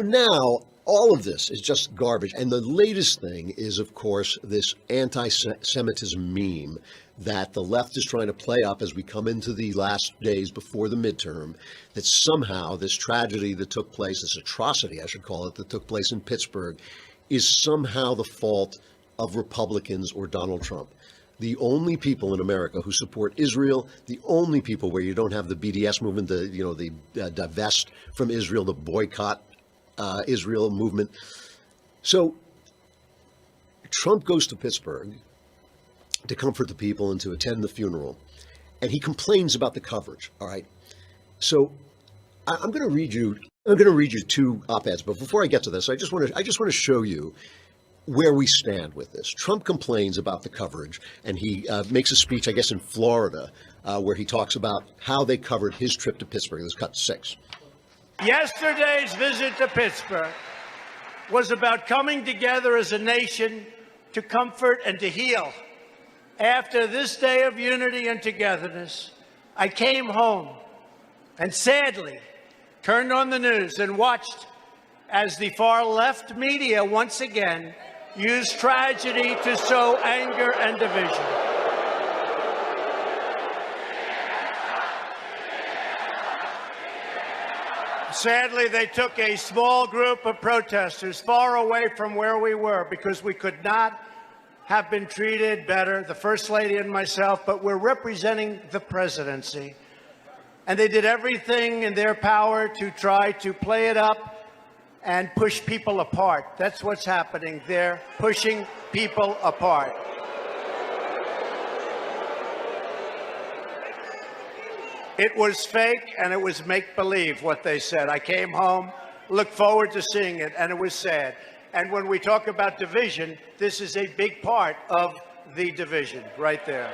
Now, all of this is just garbage. And the latest thing is, of course, this anti-Semitism meme that the left is trying to play up as we come into the last days before the midterm, that somehow this tragedy that took place, this atrocity, I should call it, that took place in Pittsburgh, is somehow the fault of Republicans or Donald Trump. The only people in America who support Israel, the only people where you don't have the BDS movement, the divest from Israel, the boycott Israel movement. So Trump goes to Pittsburgh to comfort the people and to attend the funeral, and he complains about the coverage. All right. So I'm going to read you two op-eds, but before I get to this, I just want to show you where we stand with this. Trump complains about the coverage, and he makes a speech, I guess, in Florida, where he talks about how they covered his trip to Pittsburgh. Let's cut to 6. Yesterday's visit to Pittsburgh was about coming together as a nation to comfort and to heal. After this day of unity and togetherness, I came home and sadly turned on the news and watched as the far left media once again used tragedy to sow anger and division. Sadly, they took a small group of protesters far away from where we were because we could not have been treated better, the First Lady and myself, but we're representing the presidency. And they did everything in their power to try to play it up and push people apart. That's what's happening. They're pushing people apart. It was fake and it was make-believe what they said. I came home, looked forward to seeing it, and it was sad. And when we talk about division, this is a big part of the division right there.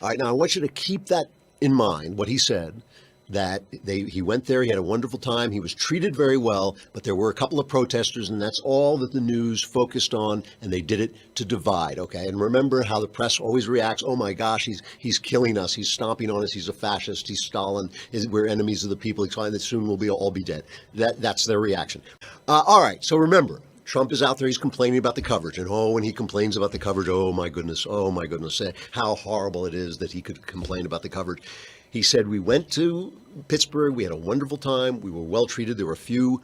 All right, now I want you to keep that in mind, what he said, that he went there, he had a wonderful time, he was treated very well, but there were a couple of protesters, and that's all that the news focused on, and they did it to divide, okay? And remember how the press always reacts, oh my gosh, he's killing us, he's stomping on us, he's a fascist, he's Stalin, we're enemies of the people, he's fine, that soon we'll all be dead. That's their reaction. All right, so remember, Trump is out there, he's complaining about the coverage, and when he complains about the coverage, oh my goodness, how horrible it is that he could complain about the coverage. He said, we went to Pittsburgh, we had a wonderful time, we were well treated, there were a few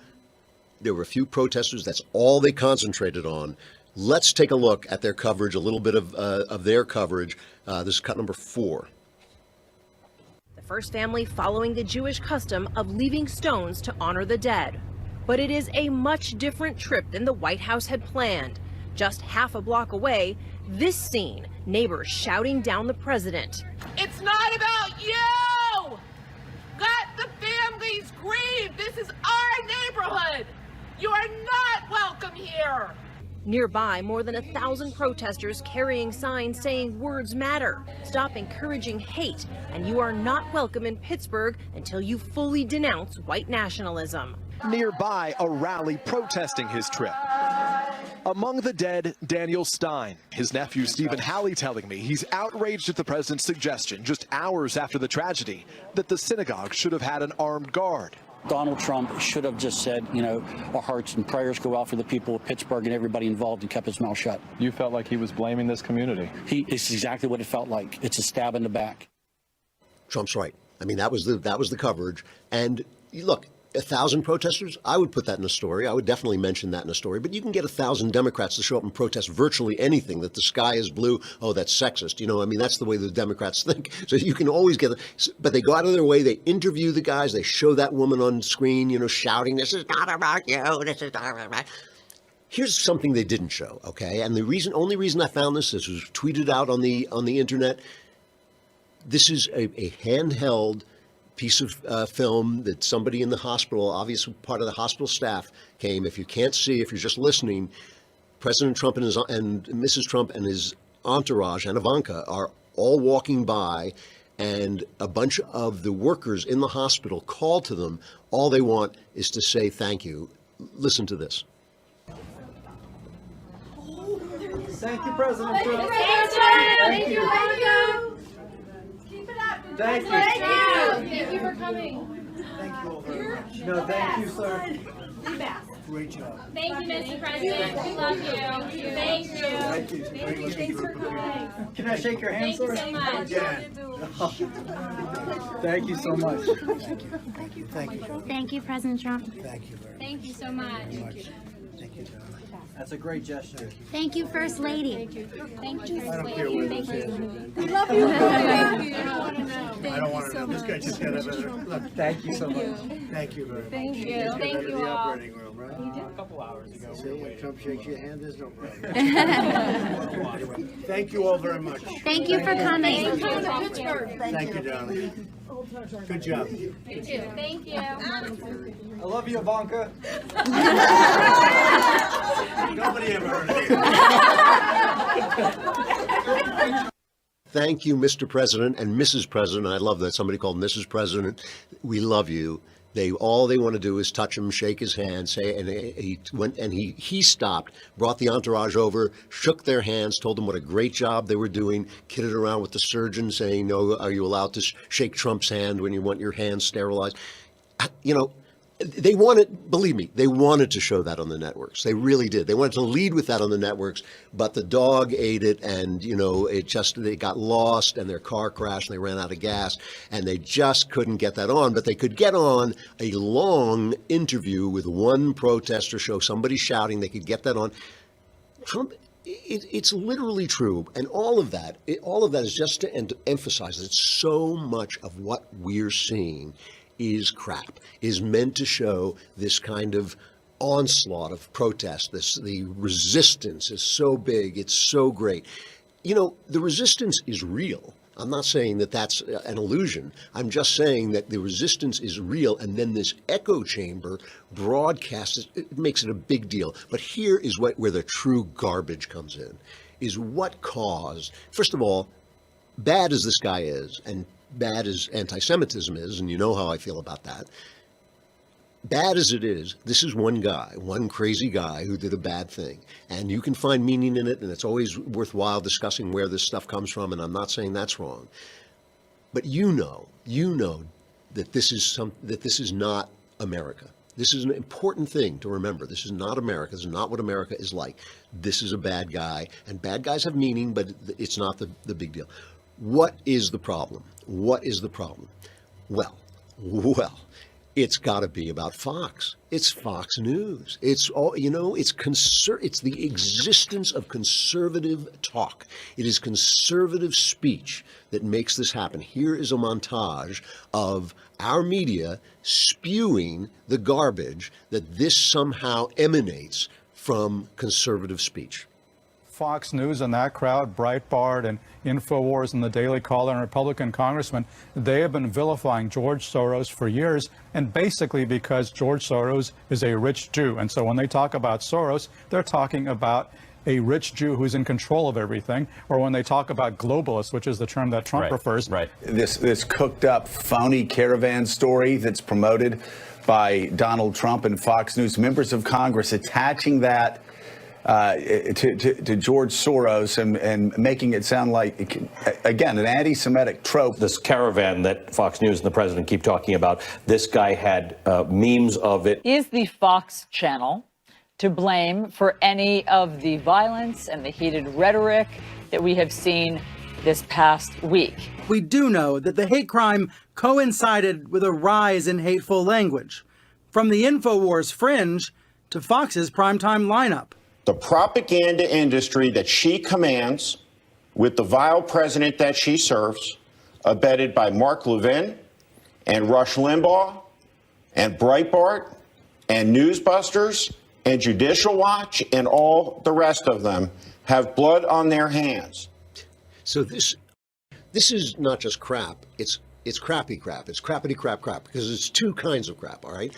protesters, that's all they concentrated on. Let's take a look at their coverage, a little bit of their coverage. This is cut number 4. The first family following the Jewish custom of leaving stones to honor the dead. But it is a much different trip than the White House had planned. Just half a block away, this scene, neighbors shouting down the president. It's not about you! Let the families grieve! This is our neighborhood! You are not welcome here! Nearby, more than 1,000 protesters carrying signs saying words matter, stop encouraging hate, and you are not welcome in Pittsburgh until you fully denounce white nationalism. Nearby, a rally protesting his trip. Among the dead, Daniel Stein. His nephew Stephen Halley telling me he's outraged at the president's suggestion just hours after the tragedy that the synagogue should have had an armed guard. Donald Trump should have just said, our hearts and prayers go out for the people of Pittsburgh and everybody involved, and kept his mouth shut. You felt like he was blaming this community. It's exactly what it felt like. It's a stab in the back. Trump's right. I mean, that was the coverage. And look, 1,000 protesters, I would put that in a story. I would definitely mention that in a story. But you can get 1,000 Democrats to show up and protest virtually anything, that the sky is blue. Oh, that's sexist. That's the way the Democrats think. So you can always get but they go out of their way. They interview the guys. They show that woman on screen, shouting, this is not about you. This is not about. Here's something they didn't show, okay? And the only reason I found this was tweeted out on the internet. This is a handheld piece of film that somebody in the hospital, obviously part of the hospital staff, came. If you can't see, if you're just listening, President Trump and Mrs. Trump and his entourage and Ivanka are all walking by, and a bunch of the workers in the hospital call to them. All they want is to say thank you. Listen to this. Thank you, President Trump. Thank you. Keep it up. Thank you. Thank you for coming. Thank you all very much. No, thank you, sir. the best. Great job. Thank you, Mr. President. We love you. Thank you. Thank you. Thanks for coming. Can I shake your hand, Thank you sir? so much. Thank you so much. Thank you, President Trump. Thank you very much. Thank you so much. Thank you, darling. That's a great gesture. Thank you, First Lady. Thank you, First Lady. Thank you. We love you. Thank you. I don't want to know. This guy just got out of look. Thank you so much. Thank you very much. Thank you. Just got Thank out of you the all. operating room, right? A couple hours ago. See, when Trump shakes your hand, there's no problem. Anyway, thank you all very much. Thank you for coming. Thank you, darling. Good job. You too. Thank you. I love you, Ivanka. Nobody ever heard of it. Thank you, Mr. President and Mrs. President. I love that somebody called Mrs. President. We love you. All they want to do is touch him, shake his hand, say, and he went and he stopped, brought the entourage over, shook their hands, told them what a great job they were doing, kidded around with the surgeon, saying, "No, are you allowed to shake Trump's hand when you want your hands sterilized?" You know, they wanted, believe me, they wanted to show that on the networks. They really did. They wanted to lead with that on the networks, but the dog ate it, and they got lost, and their car crashed, and they ran out of gas, and they just couldn't get that on. But they could get on a long interview with one protester, show somebody shouting. They could get that on. Trump. It's literally true, and all of that is just to emphasize that so much of what we're seeing is crap, is meant to show this kind of onslaught of protest. The resistance is so big, it's so great. You know, the resistance is real. I'm not saying that that's an illusion. I'm just saying that the resistance is real, and then this echo chamber broadcasts, it makes it a big deal. But here is where the true garbage comes in, is what caused, first of all, bad as this guy is, and bad as anti-Semitism is, and you know how I feel about that, bad as it is, this is one guy, one crazy guy who did a bad thing. And you can find meaning in it, and it's always worthwhile discussing where this stuff comes from, and I'm not saying that's wrong. But you know that this is not America. This is an important thing to remember. This is not America. This is not what America is like. This is a bad guy, and bad guys have meaning, but it's not the big deal. What is the problem? What is the problem? Well, it's got to be about Fox. It's Fox News. It's all, it's the existence of conservative talk. It is conservative speech that makes this happen. Here is a montage of our media spewing the garbage that this somehow emanates from conservative speech. Fox News and that crowd, Breitbart and InfoWars and the Daily Caller and Republican congressmen, they have been vilifying George Soros for years, and basically because George Soros is a rich Jew. And so when they talk about Soros, they're talking about a rich Jew who's in control of everything, or when they talk about globalists, which is the term that Trump prefers. Right. This cooked up, phony caravan story that's promoted by Donald Trump and Fox News, members of Congress attaching that to George Soros and making it sound like, again, an anti-Semitic trope. This caravan that Fox News and the president keep talking about, this guy had memes of it. Is the Fox channel to blame for any of the violence and the heated rhetoric that we have seen this past week? We do know that the hate crime coincided with a rise in hateful language, from the InfoWars fringe to Fox's primetime lineup. The propaganda industry that she commands, with the vile president that she serves, abetted by Mark Levin and Rush Limbaugh and Breitbart and Newsbusters and Judicial Watch and all the rest of them, have blood on their hands. So this is not just crap. It's crappy crap. It's crappity crap, because it's two kinds of crap, all right?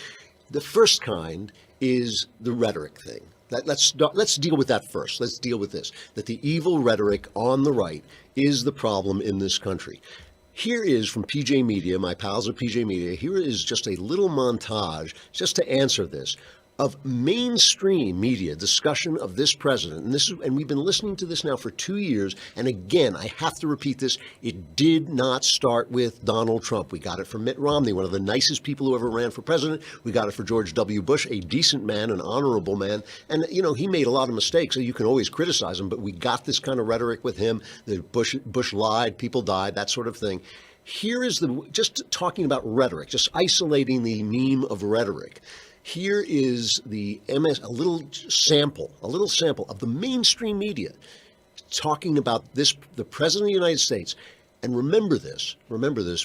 The first kind is the rhetoric thing. Let's deal with that first. Let's deal with this, that the evil rhetoric on the right is the problem in this country. Here is from PJ Media, my pals at PJ Media, here is just a little montage just to answer this of mainstream media discussion of this president, and we've been listening to this now for 2 years, and again, I have to repeat this, it did not start with Donald Trump. We got it from Mitt Romney, one of the nicest people who ever ran for president. We got it for George W. Bush, a decent man, an honorable man, and, you know, he made a lot of mistakes, so you can always criticize him, but we got this kind of rhetoric with him, that Bush lied, people died, that sort of thing. Here is just talking about rhetoric, just isolating the meme of rhetoric. Here is a little sample of the mainstream media talking about the President of the United States. And remember this,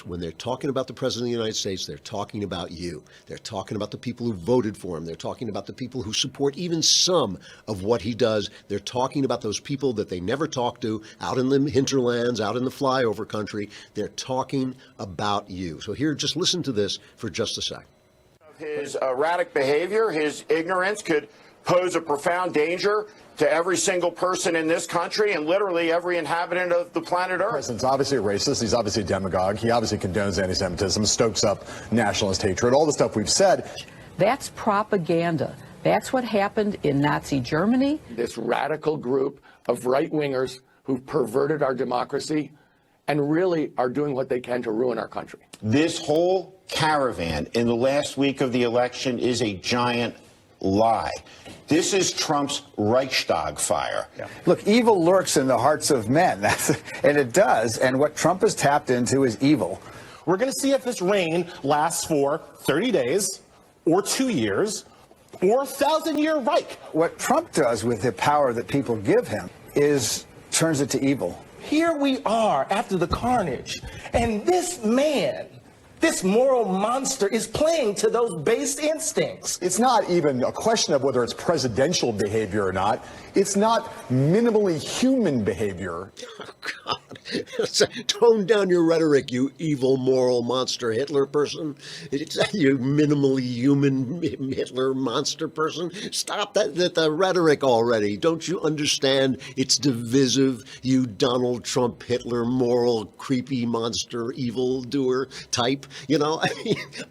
when they're talking about the President of the United States, they're talking about you. They're talking about the people who voted for him. They're talking about the people who support even some of what he does. They're talking about those people that they never talk to out in the hinterlands, out in the flyover country. They're talking about you. So here, just listen to this for just a sec. His erratic behavior, his ignorance could pose a profound danger to every single person in this country and literally every inhabitant of the planet Earth. The president's obviously a racist. He's obviously a demagogue. He obviously condones anti-Semitism, stokes up nationalist hatred, all the stuff we've said. That's propaganda. That's what happened in Nazi Germany. This radical group of right-wingers who've perverted our democracy and really are doing what they can to ruin our country. This whole caravan in the last week of the election is a giant lie. This is Trump's Reichstag fire. Yeah. Look, evil lurks in the hearts of men, and it does, and what Trump has tapped into is evil. We're going to see if this reign lasts for 30 days, or 2 years, or 1,000-year Reich. What Trump does with the power that people give him is turns it to evil. Here we are after the carnage, and this man, this moral monster, is playing to those base instincts. It's not even a question of whether it's presidential behavior or not. It's not minimally human behavior. Oh, God. Tone down your rhetoric, you evil moral monster Hitler person. You minimally human Hitler monster person. Stop the rhetoric already. Don't you understand it's divisive, you Donald Trump Hitler moral creepy monster evildoer type? You know,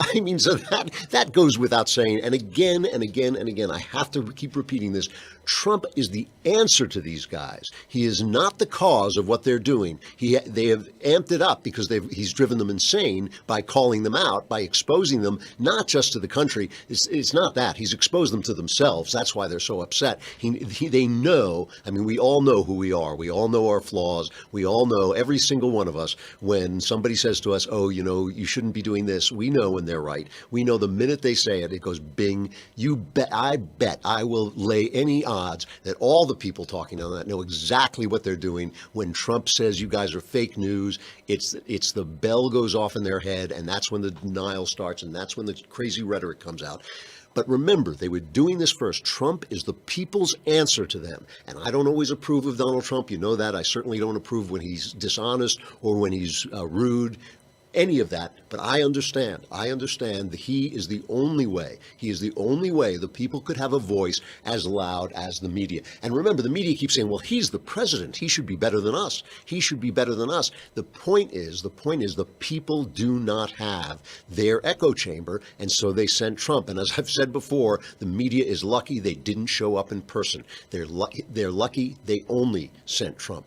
I mean, so that goes without saying. And again and again and again, I have to keep repeating this. Trump is the answer to these guys. He is not the cause of what they're doing. They have amped it up because he's driven them insane by calling them out, by exposing them, not just to the country. It's not that. He's exposed them to themselves. That's why they're so upset. They know, I mean, we all know who we are. We all know our flaws. We all know, every single one of us, when somebody says to us, oh, you know, you shouldn't be doing this, we know when they're right. We know the minute they say it, it goes bing. You bet, I will lay any odds that all the people talking on that know exactly what they're doing. When Trump says you guys are fake news, it's the bell goes off in their head, and that's when the denial starts, and that's when the crazy rhetoric comes out. But remember, they were doing this first. Trump is the people's answer to them. And I don't always approve of Donald Trump. You know that. I certainly don't approve when he's dishonest or when he's rude. Any of that, but I understand that he is the only way. He is the only way the people could have a voice as loud as the media. And remember, the media keeps saying, well, he's the president. He should be better than us. He should be better than us. The point is the people do not have their echo chamber, and so they sent Trump. And as I've said before, the media is lucky they didn't show up in person. They're lucky they only sent Trump.